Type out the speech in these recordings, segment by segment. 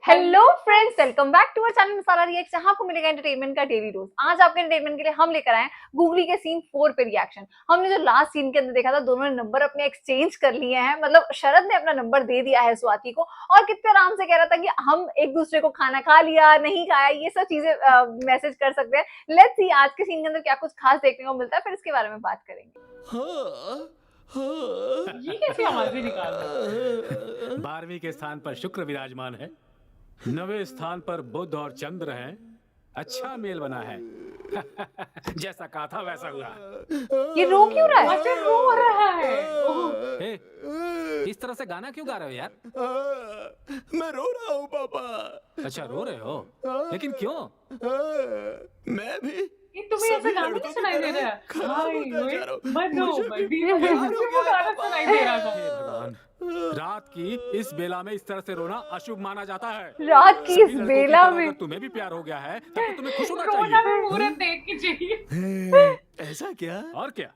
Hello friends, welcome back to our channel Masala react, जहां आपको मिलेगा एंटरटेनमेंट का डेली डोज। आज आपके एंटरटेनमेंट के लिए हम लेकर आए हैं गूगली के सीन 4 पे रिएक्शन। हमने जो लास्ट सीन के अंदर देखा था, दोनों ने नंबर अपने एक्सचेंज कर लिए हैं। मतलब शरद ने अपना नंबर दे दिया है स्वाति को और कितने आराम से कह रहा था कि हम एक दूसरे को खाना खा लिया, नहीं खाया, ये सब चीजें मैसेज कर सकते हैं। लेट्स सी आज के सीन के अंदर क्या कुछ खास देखने को मिलता है, फिर इसके बारे में बात करेंगे। ये कैसी आवाजें निकाल रहा है? 12वीं के स्थान पर शुक्र विराजमान है, 9वें स्थान पर बुध और चंद्र हैं। अच्छा मेल बना है। जैसा कहा था वैसा हुआ। ये रो क्यों रहा है? अच्छा रो रहा है। ओह, ए, इस तरह से गाना क्यों गा रहे हो यार? मैं रो रहा हूँ पापा। अच्छा रो रहे हो, लेकिन क्यों? मैं भी ये तुम्हें ऐसा गाना नहीं सुनाई दे रहा है? हाय ओए, बनो बड़ी मुझे वो गाना सुनाई दे रहा था। हे भगवान, रात की इस बेला में इस तरह से रोना अशुभ माना जाता है। रात की इस सभी लड़कों की बेला तरह में अगर तुम्हें भी प्यार हो गया है तब तो तुम्हें खुश होना रोना चाहिए। में मुहूर्त देख के चाहिए। ऐसा क्या? और क्या?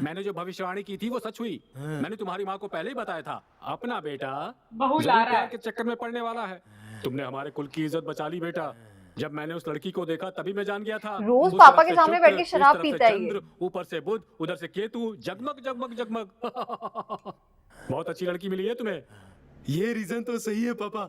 मैंने जो भविष्यवाणी की थी वो सच हुई। मैंने तुम्हारी माँ को पहले ही बताया था, अपना बेटा बहू ला जरूर रहा प्यार है। के चक्कर में पड़ने वाला है। तुमने हमारे कुल की इज्जत बचा ली बेटा। जब मैंने उस लड़की को देखा तभी मैं जान गया था। रोज उस पापा तरफ के से सामने शुक्र, बैठ के इस शराब तरफ से पीता है ये। चंद्र, ऊपर से बुध, उधर से केतु, जगमग जगमग जगमग। बहुत अच्छी लड़की मिली है तुम्हें। ये रीजन तो सही है पापा।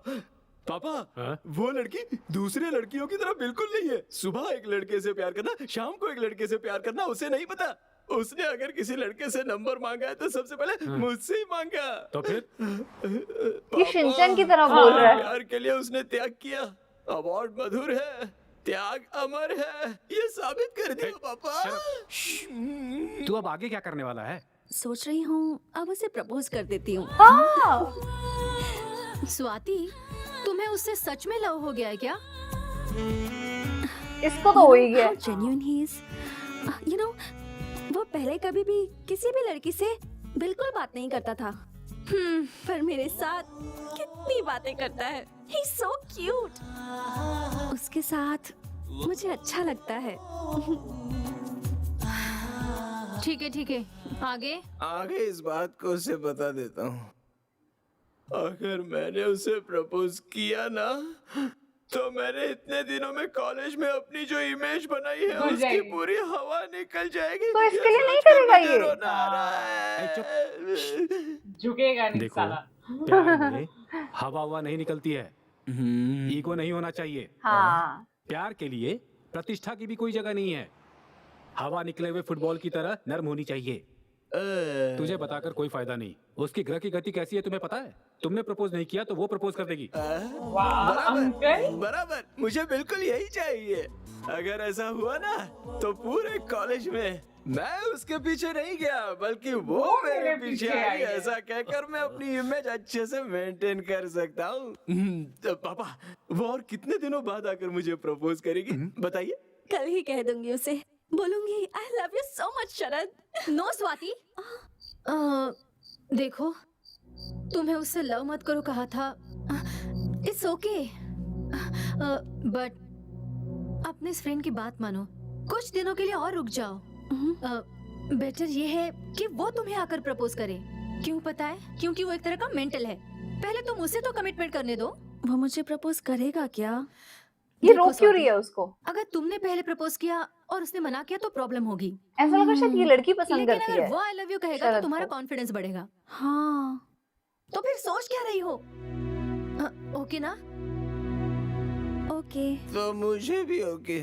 पापा, हाँ? वो लड़की दूसरे लड़कियों की तरह बिल्कुल नहीं है। सुबह एक लड़के से प्यार करना, शाम को एक लड़के से प्यार करना उसे नहीं पता। उसने अगर किसी लड़के से नंबर मांगा है तो सबसे पहले मुझसे ही मांगा। तो फिर ये शिनचैन की तरह बोल रहा है। प्यार के लिए उसने त्याग किया। अवार्ड मधुर है, त्याग अमर है। ये साबित कर दिया पापा। तू अब आगे क्या करने वाला है? सोच रही हूँ अब उसे प्रपोज कर देती हूँ। हाँ, स्वाति, तुम्हें उससे सच में लव हो गया है क्या? इसको तो हो ही गया। Genuine he is. You know, वो पहले कभी भी किसी भी लड़की से बिल्कुल बात नहीं करता था। पर मेरे साथ कितनी बातें करता है। ही सो क्यूट। उसके साथ मुझे अच्छा लगता है। ठीक है, आगे। आगे इस बात को उसे बता देता हूँ। अगर मैंने उसे प्रपोज किया ना, तो मैंने इतने दिनों में कॉलेज में अपनी जो इमेज बनाई है भूल उसकी जाएगी। पूरी हवा निकल जाएगी। तो इसके लिए ये नहीं सोच कर करेगा मुझे ये। रोना आ रहा है। झुकेगा नहीं देखो, साला। प्यार में हवा हवा नहीं निकलती है। ईगो नहीं होना चाहिए। हाँ, प्यार के लिए प्रतिष्ठा की भी कोई जगह नहीं है। हवा निकले हुए फुटबॉल की तरह नर्म होनी चाहिए। तुझे बताकर कोई फायदा नहीं। उसकी ग्रह की गति कैसी है तुम्हें पता है? तुमने प्रपोज नहीं किया तो वो प्रपोज कर देगी। वाह अंकल, बराबर, मुझे बिल्कुल यही चाहिए। अगर ऐसा हुआ ना तो पूरे कॉलेज में मैं उसके पीछे नहीं गया, बल्कि वो मेरे पीछे आई। ऐसा कहकर मैं अपनी इमेज अच्छे से मेंटेन कर सकता हूँ। तो पापा, वो और कितने दिनों बाद आकर मुझे प्रपोज करेगी बताइए? कल ही कह दूंगी उसे। बोलूंगी I love you so much Sharad. No Swati, देखो, तुम्हें उससे लव मत करो कहा था। इट्स ओके, बट अपने इस फ्रेंड की बात मानो। कुछ दिनों के लिए और रुक जाओ। बेटर ये है कि वो तुम्हें आकर प्रपोज करे। क्यों पता है? क्योंकि वो एक तरह का मेंटल है। पहले तुम उसे तो कमिटमेंट करने दो। वो मुझे प्रपोज करेगा क्या? ये देखो रो क्यों रही स्वाति, है उसको? अगर तुमने पहले प्रपोज किया और उसने मना किया तो प्रॉब्लम होगी। ऐसा लगा शायद ये लड़की पसंद लेकिन करती अगर है वो आई लव यू कहेगा शरद तो तुम्हारा को। कॉन्फिडेंस बढ़ेगा। हाँ, तो फिर सोच क्या रही हो? ओके ना? ओके। तो मुझे भी ओके।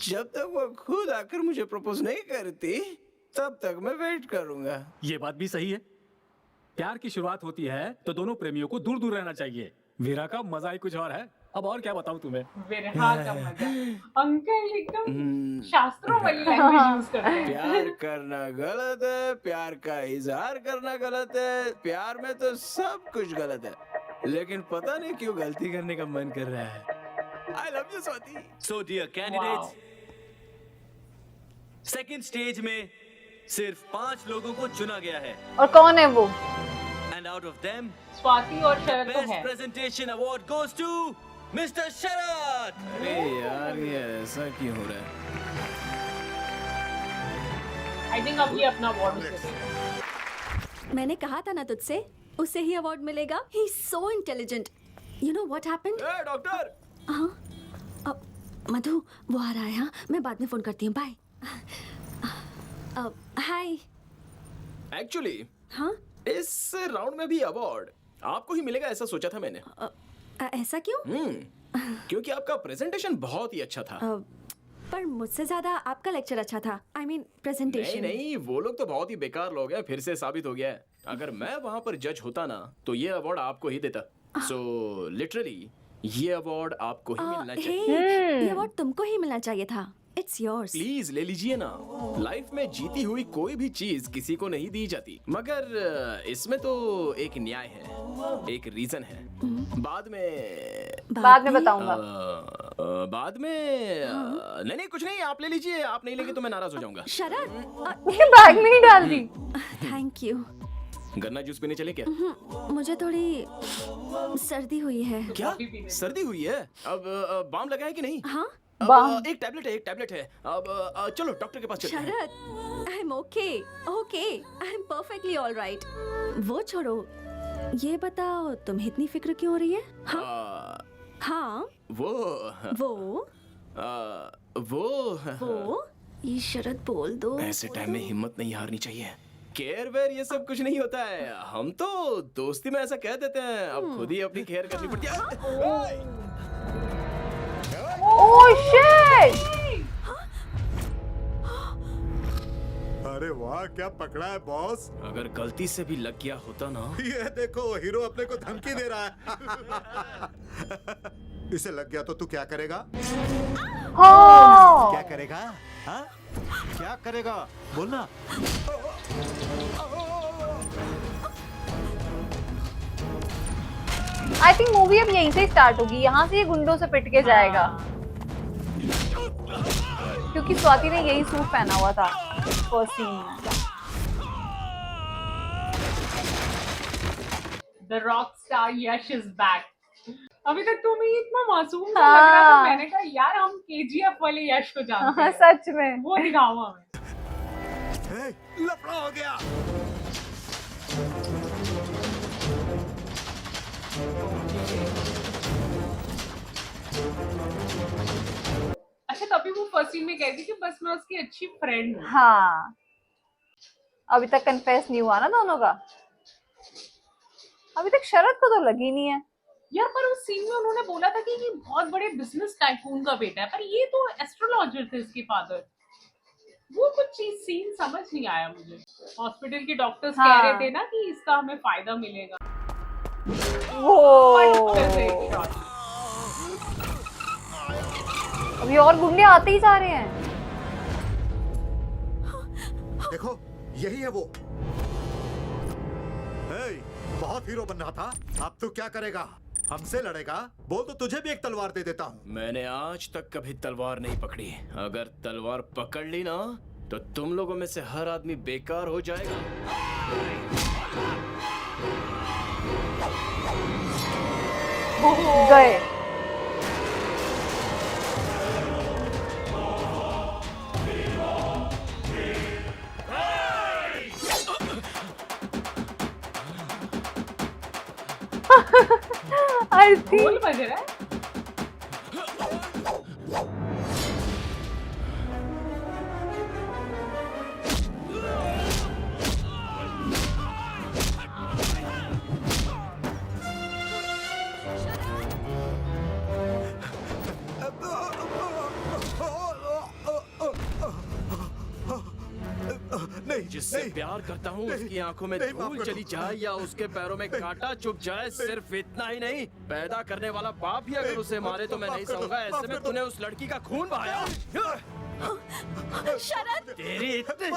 जब तक वो खुद आकर मुझे प्रपोज नहीं करती तब तक मैं वेट करूंगा। ये बात भी सही है। प्यार की शुरुआत होती है तो दोनों प्रेमियों को दूर दूर रहना चाहिए। वीरा का मजा ही कुछ और है। अब और क्या बताऊं तुम्हें? विरहा का मजा। अंकल एकदम शास्त्रों वाली लैंग्वेज यूज करते हैं। प्यार करना गलत है, प्यार का इजहार करना गलत है, प्यार में तो सब कुछ गलत है, लेकिन पता नहीं क्यों गलती करने का मन कर रहा है। आई love you Swati. So dear candidates, second stage में सिर्फ 5 लोगों को चुना गया है और कौन है वो? And out of them Swati और शरद तो बेस्ट है। Presentation award goes to mister Sharad. अरे यार, ये ऐसा क्यों हो रहा है? आई थिंक अब ये अपना अवार्ड उसे देगा। मैंने कहा था ना तुझसे, उसे ही अवार्ड मिलेगा। He so intelligent. You know what happened? ए, डॉक्टर! हाँ, मधु वो आ रहा है। हाँ, मैं बाद में फोन करती हूँ। बाय। हाय। एक्चुअली हाँ, इस राउंड में भी अवार्ड आपको ही मिलेगा ऐसा सोचा था मैंने। ऐसा क्यों? क्योंकि आपका प्रेजेंटेशन बहुत ही अच्छा था। पर मुझसे ज्यादा आपका लेक्चर अच्छा था। आई मीन नहीं प्रेजेंटेशन। नहीं, वो लोग तो बहुत ही बेकार लोग हैं, फिर से साबित हो गया है। अगर मैं वहां पर जज होता ना तो ये अवार्ड आपको ही देता। सो लिटरली ये अवार्ड आपको ही मिलना चाहिए। ये अवार्ड तुमको ही मिलना चाहिए था। It's yours. प्लीज ले लीजिए ना। लाइफ में जीती हुई कोई भी चीज किसी को नहीं दी जाती, मगर इसमें तो एक न्याय है, एक रीजन है। बाद में बताऊंगा। बाद में नहीं नहीं कुछ नहीं, आप ले लीजिए। आप नहीं लेंगे तो मैं नाराज हो जाऊंगा। शरद, ये बैग में ही डाल दी। Thank you. गन्ना जूस पीने चले क्या? मुझे थोड़ी सर्दी हुई है। क्या सर्दी हुई है? अब बाम लगा है कि नहीं? हाँ अब एक टैबलेट है। अब चलो डॉक्टर के पास चलते हैं। Sharad, I am okay. I am perfectly all right. वो छोड़ो, ये बताओ तुम्हें इतनी फिक्र क्यों हो रही है? हाँ, वो ये शरद बोल दो। ऐसे टाइम में हिम्मत नहीं हारनी चाहिए। केयर वेयर ये सब कुछ नहीं होता है, हम तो दोस्ती में ऐसा कह देते हैं। अब खुद ही अपनी केयर करनी पड़ती है। Oh shit! अरे वाह, क्या पकड़ा है बॉस। अगर गलती से भी लग गया होता ना। ये देखो, हीरो अपने को धमकी दे रहा है। इसे लग गया तो तू क्या करेगा? हाँ। क्या करेगा? हाँ? क्या करेगा? बोलना। आई थिंक मूवी अब यहीं से स्टार्ट होगी, यहाँ से ये गुंडों से पिट के जाएगा। क्योंकि स्वाति ने यही सूट पहना हुआ था फर्स्ट सीन में। The rock star Yash is back. अभी तक तो मैं इतना मासूम सा लग रहा था, मैंने कहा यार हम केजीएफ वाले यश को जानते हैं। सच में वो दिखाओ हमें। लफड़ा हो गया। अच्छा, तभी वो फर्स्ट सीन में कहती कि बस मैं उसकी अच्छी फ्रेंड हूँ। हाँ, अभी तक कन्फेस नहीं हुआ ना दोनों का। अभी तक शरद को तो लगी नहीं है यार, पर उस सीन में उन्होंने बोला था कि ये बहुत बड़े बिजनेस टाइकून का बेटा है, पर ये तो एस्ट्रोलॉजर थे इसके फादर। वो कुछ चीज सीन समझ नहीं आया मुझे। हॉस्पिटल के डॉक्टर्स कह रहे थे ना कि इसका हमें फायदा मिलेगा। अभी और गुंडे आते ही जा रहे हैं। देखो, यही है वो। बहुत हीरो बन रहा था, अब तू क्या करेगा? हमसे लड़ेगा? बोल तो तुझे भी एक तलवार दे देता हूँ। मैंने आज तक कभी तलवार नहीं पकड़ी। अगर तलवार पकड़ ली ना तो तुम लोगों में से हर आदमी बेकार हो जाएगा। गए। I think ढोल बज रहा है। जिससे प्यार करता हूँ उसकी आंखों में धूल चली जाए या उसके पैरों में कांटा चुभ जाए, सिर्फ इतना ही नहीं, पैदा करने वाला बाप भी अगर उसे मारे तो मैं नहीं सहूंगा। ऐसे में तूने उस लड़की का खून बहाया। शरद, तेरी इतनी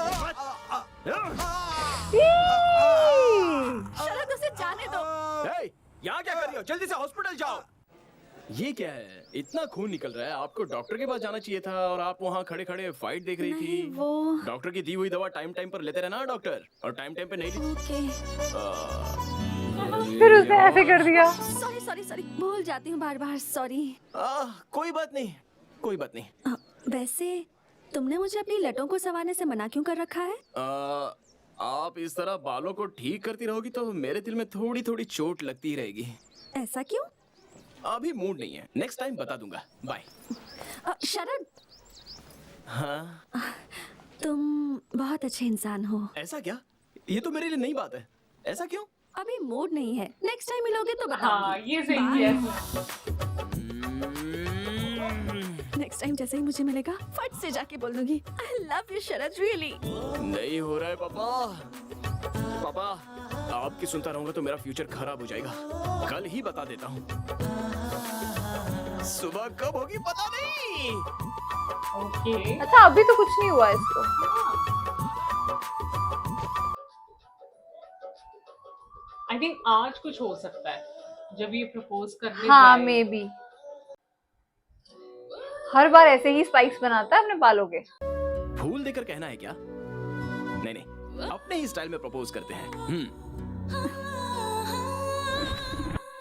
शरद उसे जाने दो। यहाँ क्या कर रही हो? जल्दी से हॉस्पिटल जाओ। ये क्या है? इतना खून निकल रहा है, आपको डॉक्टर के पास जाना चाहिए था और आप वहाँ खड़े खड़े फाइट देख रही थी। वो डॉक्टर की दी हुई दवा टाइम टाइम पर लेते रहना डॉक्टर, और टाइम टाइम पे नहीं ली। ओके। फिर उसने ऐसे कर दिया। सॉरी सॉरी सॉरी, भूल जाती हूँ बार बार, सॉरी। कोई बात नहीं, कोई बात नहीं। वैसे तुमने मुझे अपनी लटों को संवारने से मना क्यों कर रखा है? आप इस तरह बालों को ठीक करती रहोगी तो मेरे दिल में थोड़ी थोड़ी चोट लगती रहेगी। ऐसा क्यों? अभी मूड नहीं है, नेक्स्ट टाइम बता दूंगा। बाय। शरद, हाँ, तुम बहुत अच्छे इंसान हो। ऐसा क्या? ये तो मेरे लिए नई बात है। ऐसा क्यों? अभी मूड नहीं है, नेक्स्ट टाइम मिलोगे तो हाँ बताऊंगी। ये सही है। नेक्स्ट टाइम जैसे ही मुझे मिलेगा फट से जाके बोल दूंगी आई लव यू शरद, रियली। नहीं हो रहा है पापा। पापा, आपकी सुनता रहूंगा तो मेरा फ्यूचर खराब हो जाएगा। कल ही बता देता हूँ। सुबह कब होगी पता नहीं। ओके। अच्छा अभी तो कुछ नहीं हुआ इसको। आई थिंक आज कुछ हो सकता है जब ये प्रपोज करने हाँ जाए। May be. हर बार ऐसे ही स्पाइक्स बनाता है अपने बालों के। फूल देकर कहना है क्या? नहीं नहीं, अपने ही स्टाइल में प्रपोज करते हैं।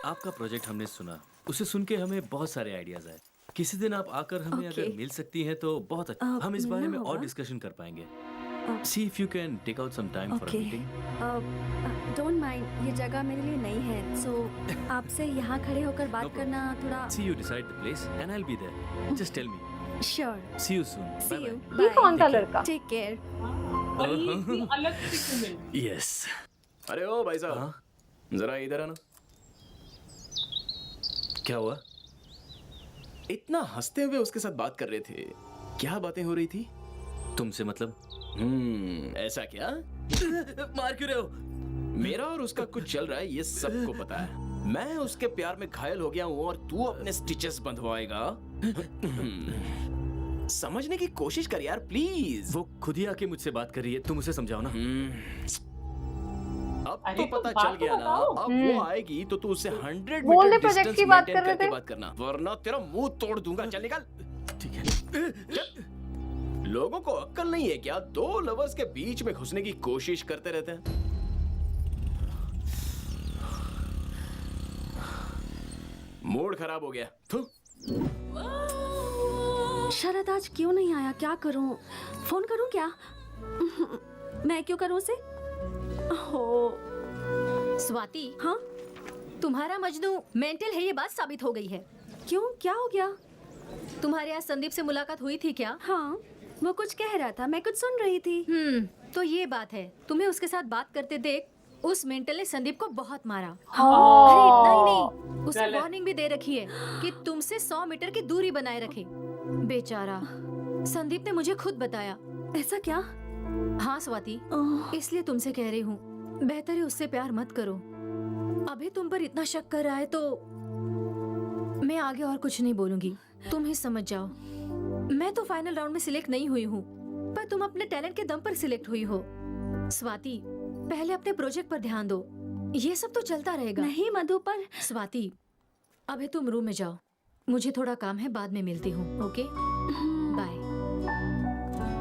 आपका प्रोजेक्ट हमने सुना, उसे सुन के हमें बहुत सारे आइडियाज आए। किसी दिन आप आकर हमें Okay. अगर मिल सकती हैं तो बहुत अच्छा। हम इस बारे मिलना में और होगा। डिस्कशन कर पाएंगे। See if you can take out some time for a Okay. Meeting. Don't mind, ये जगह मेरे लिए नई है, सो आपसे यहाँ खड़े होकर No बात problem. करना थोड़ा। See you decide the place and I will be there. Just tell me. Sure, see you soon. See you, ये कौन था लड़का? Take care. और ये इतनी अलग से क्यों मिल? यस। अरे ओ भाई साहब, हाँ? जरा इधर आना। क्या हुआ? इतना हंसते हुए उसके साथ बात कर रहे थे, क्या बातें हो रही थी? तुमसे मतलब? ऐसा क्या? मार क्यों रहे हो? मेरा और उसका कुछ चल रहा है, ये सबको पता है। मैं उसके प्यार में घायल हो गया हूँ और तू अपने स्टिचेस बंधवाएगा। समझने की कोशिश कर यार प्लीज। वो खुद ही आके मुझसे बात कर रही है, तुम उसे समझाओ ना। अब अरे तो तो पता बात चल तो गया ना। बताओ। अब वो आएगी तो तू उससे 100 बोल दे मीटर प्रोजेक्ट डिस्टेंस की बात मेंटेन कर रहे करके थे। बात करना, वरना तेरा मुंह तोड़ दूंगा। चल निकल। ठीक है। लोगों को अक्ल नहीं है क्या? दो लवर्स के बीच में घुसने की कोशिश करते रहते हैं। मूड खराब हो गया। थू। शरद आज क्यों नहीं आया? क्या करूं? फोन करूं क्या? मैं क्यों करूं उसे? हो स्वाति, हाँ, तुम्हारा मजनू मेंटल है ये बात साबित हो गई है। क्यों, क्या हो गया? तुम्हारे आज संदीप से मुलाकात हुई थी क्या? हाँ, वो कुछ कह रहा था, मैं कुछ सुन रही थी। तो ये बात है, तुम्हें उसके साथ बात करते देख उस मेंटल ने संदीप को बहुत मारा। हाँ। अरे इतना ही नहीं, उसे गलत। वार्निंग भी दे रखी है कि तुमसे 100 मीटर की दूरी बनाए रखे। बेचारा संदीप ने मुझे खुद बताया। ऐसा क्या? हाँ स्वाति, ओह, इसलिए तुमसे कह रही हूँ, बेहतर है उससे प्यार मत करो। अभी तुम पर इतना शक कर रहा है तो मैं आगे और कुछ नहीं बोलूंगी, तुम ही समझ जाओ। मैं तो फाइनल राउंड में सिलेक्ट नहीं हुई हूँ, पर तुम अपने टैलेंट के दम पर सिलेक्ट हुई हो। स्वाति, पहले अपने प्रोजेक्ट पर ध्यान दो, ये सब तो चलता रहेगा। नहीं मधु, पर स्वाति, अभी तुम रूम में जाओ, मुझे थोड़ा काम है, बाद में मिलती हूँ। Okay, bye.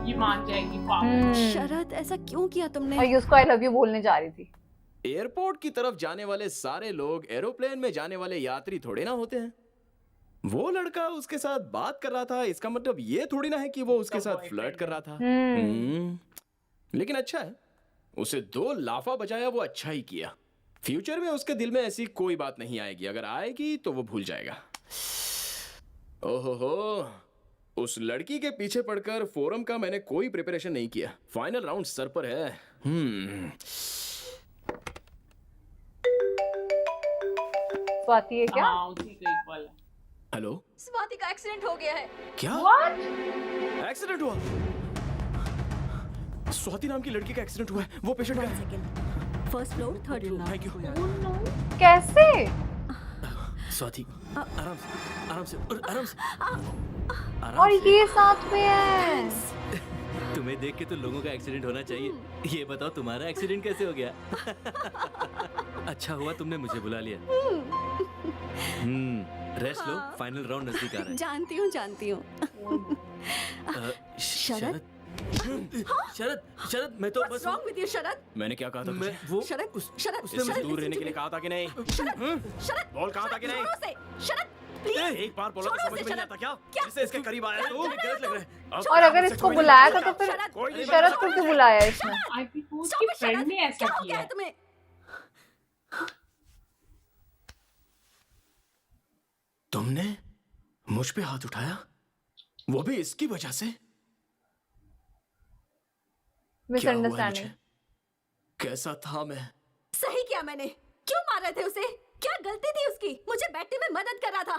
ये मान जाएगी पागल। शरद ऐसा क्यों किया तुमने? और ये उसको आई लव यू बोलने जा रही थी। एयरपोर्ट की तरफ जाने वाले सारे लोग एरोप्लेन में जाने वाले यात्री थोड़े ना होते हैं। वो लड़का उसके साथ बात कर रहा था, इसका मतलब ये थोड़ी ना है कि वो उसके साथ फ्लर्ट कर रहा था। लेकिन अच्छा है, उसे 2 लाफा बजाया, वो अच्छा ही किया। फ्यूचर में उसके दिल में ऐसी कोई बात नहीं आएगी, अगर आएगी तो वो भूल जाएगा। ओहो, उस लड़की के पीछे पड़कर फोरम का मैंने कोई प्रिपरेशन नहीं किया। फाइनल राउंड सर पर है। स्वाति है क्या? हाँ उसी का इक्वल है। हेलो, स्वाति का एक्सीडेंट हो गया है। क्या What? एक्सीडेंट हुआ? स्वाति नाम की लड़की का एक्सीडेंट हुआ है। वो पेशेंट का है। First floor, third floor. Thank you. कैसे? स्वाति, आराम से, आराम से, आराम से, आराम और से। ये साथ में है। तुम्हें देख के तो लोगों का एक्सीडेंट होना चाहिए। ये बताओ तुम्हारा एक्सीडेंट कैसे हो गया? अच्छा हुआ तुमने मुझे बुला लिया। रेस्ट लो, फाइनल राउंड नजदीक आ रहा है। जानती हूँ। शरद, शरद, शरद, मैं तो What's बस wrong with you, शरद? मैंने क्या कहा था मैं तुझे? वो शरद, शरद, इससे शरद, दूर रहने listen के लिए to कहा था कि नहीं? me. शरद, बोल कहा था कि नहीं? जोरों से, शरद, please. एक बार बोला तो जोरों समझ से, में नहीं शरद. आता क्या? क्या? जिससे इसके करीब आया तू? गलत लग रहा है। और अगर इसको बुलाया था तो फिर शरद, कोई नहीं शरद को क्यों बुलाया इसने? आई थिंक Stop उसकी it, फ्रेंड शरद. ने ऐसा क्या हो किया गया है है। तुम्हें? तुमने मुझ पे हाथ उठाया, वो भी इसकी वजह से? क्या हुआ मिसअंडरस्टैंडिंग। मुझे? कैसा था मैं? सही किया मैंने। क्यों मार रहे थे उसे? क्या गलती थी उसकी? मुझे बैठने में मदद कर रहा था।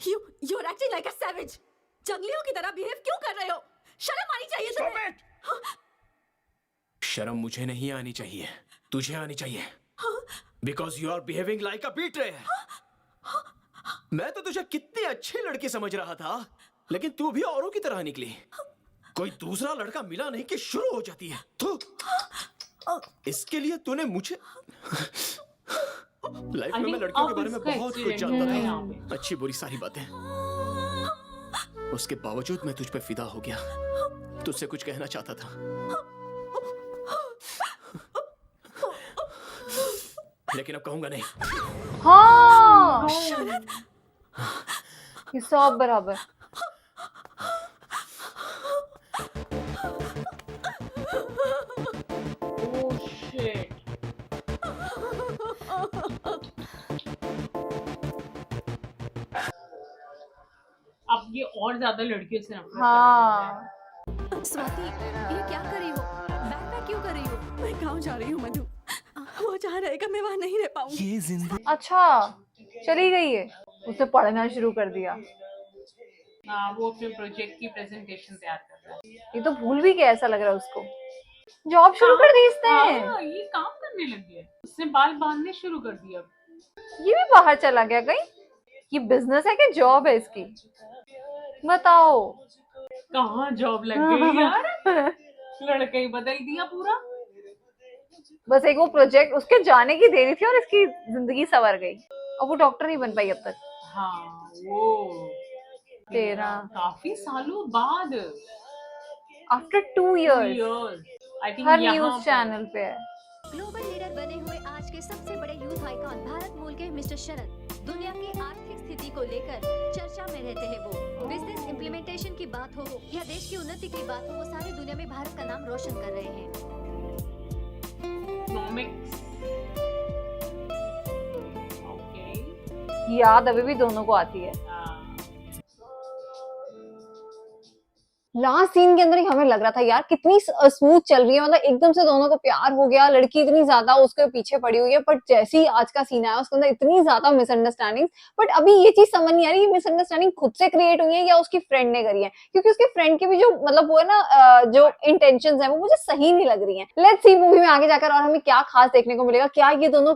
You are acting like a savage. जंगलियों की तरह बिहेव क्यों कर रहे हो? शर्म आनी चाहिए तुम्हें। शर्म मुझे नहीं आनी चाहिए, तुझे आनी चाहिए। Because you are behaving like a betrayer. मैं तो तुझे कितनी अच्छी लड़की समझ रहा था, लेकिन तू भी औरों की तरह निकली। कोई दूसरा लड़का मिला नहीं कि शुरू हो जाती है तू। इसके लिए तूने मुझे लाइफ में मैं लड़कियों के बारे में बहुत कुछ जानता था, अच्छी बुरी सारी बातें। उसके बावजूद मैं तुझ पे फिदा हो गया, तुझसे कुछ कहना चाहता था। लेकिन अब कहूंगा नहीं। हाँ, ये सब बराबर। Oh shit. अब ये और ज्यादा लड़कियों से नफरत करने लग हाँ, गया है। स्वाति, ये क्या कर रही हो? बैक पैक क्यों कर रही हो? मैं गाँव जा रही हूँ मधु। वो जहाँ रहेगा मैं वहाँ नहीं रह पाऊंगी। अच्छा, चली गई है। उसने पढ़ना शुरू कर दिया। हाँ, वो अपने प्रोजेक्ट की प्रेजेंटेशन तैयार कर रहा है। ये तो भूल भी गया, ऐसा लग रहा है उसको। जॉब शुरू कर दी इसने। हाँ, ये काम करने लग गया। उसने बाल बांधने शुरू कर दिया। ये भी बाहर चला गया कहीं? ये बिजनेस है कि जॉब है इसकी? बताओ। कहाँ जॉब लग गई यार, लड़का ही बदल दिया पूरा। बस एक वो प्रोजेक्ट उसके जाने की देरी थी और इसकी जिंदगी संवर गई। और वो डॉक्टर नहीं बन पाई अब तक। हाँ, वो तेरा काफी सालों बाद after 2 years I think her news channel पे है। ग्लोबल लीडर बने हुए आज के सबसे बड़े यूथ आइकॉन भारत मूल के मिस्टर शरद दुनिया की आर्थिक स्थिति को लेकर चर्चा में रहते हैं। वो बिजनेस इम्प्लीमेंटेशन की बात हो या देश की उन्नति की बात हो, वो सारी दुनिया में भारत का नाम रोशन कर रहे हैं। इकोनॉमिक्स। ओके। याद अभी भी दोनों को आती है। लास्ट सीन के अंदर ही हमें लग रहा था यार कितनी स्मूथ चल रही है, मतलब एकदम से दोनों को प्यार हो गया, लड़की इतनी ज्यादा उसके पीछे पड़ी हुई है। बट जैसे ही आज का सीन आया उसके अंदर इतनी ज्यादा मिसअंडरस्टैंडिंग। बट अभी ये चीज समझ नहीं आ रही मिसअंडरस्टैंडिंग खुद से क्रिएट हुई है या उसकी फ्रेंड ने करी है, क्योंकि उसके फ्रेंड की भी जो मतलब वो है ना जो इंटेंशंस है वो मुझे सही नहीं लग रही है। लेट्स सी मूवी में आगे जाकर और हमें क्या खास देखने को मिलेगा, क्या ये दोनों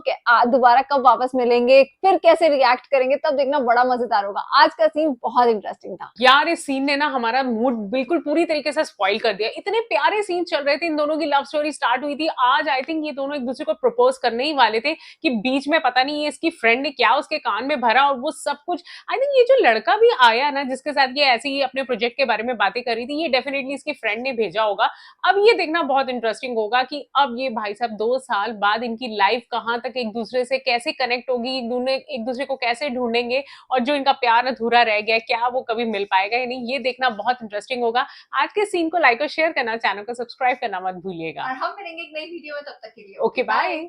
दोबारा कब वापस मिलेंगे, फिर कैसे रिएक्ट करेंगे, तब देखना बड़ा मजेदार होगा। आज का सीन बहुत इंटरेस्टिंग था यार। इस सीन ने ना हमारा मूड बिल्कुल पूरी तरीके से स्पॉइल कर दिया। इतने प्यारे सीन चल रहे थे, इन दोनों की लव स्टोरी स्टार्ट हुई थी। आज आई थिंक ये दोनों एक दूसरे को प्रपोज करने ही वाले थे कि बीच में पता नहीं ये इसकी फ्रेंड ने क्या उसके कान में भरा और वो सब कुछ। आई थिंक ये जो लड़का भी आया ना जिसके साथ ये ऐसे ही अपने प्रोजेक्ट के बारे में बातें कर रही थी, ये डेफिनेटली इसकी फ्रेंड ने भेजा होगा। अब ये देखना बहुत इंटरेस्टिंग होगा कि अब ये भाई साहब 2 साल बाद इनकी लाइफ कहाँ तक एक दूसरे से कैसे कनेक्ट होगी, एक दूसरे को कैसे ढूंढेंगे, और जो इनका प्यार अधूरा रह गया क्या वो कभी मिल पाएगा या नहीं, ये देखना बहुत इंटरेस्टिंग होगा। आज के सीन को लाइक और शेयर करना, चैनल को सब्सक्राइब करना मत भूलिएगा। और हम मिलेंगे एक नई वीडियो में, तब तक के लिए ओके बाय।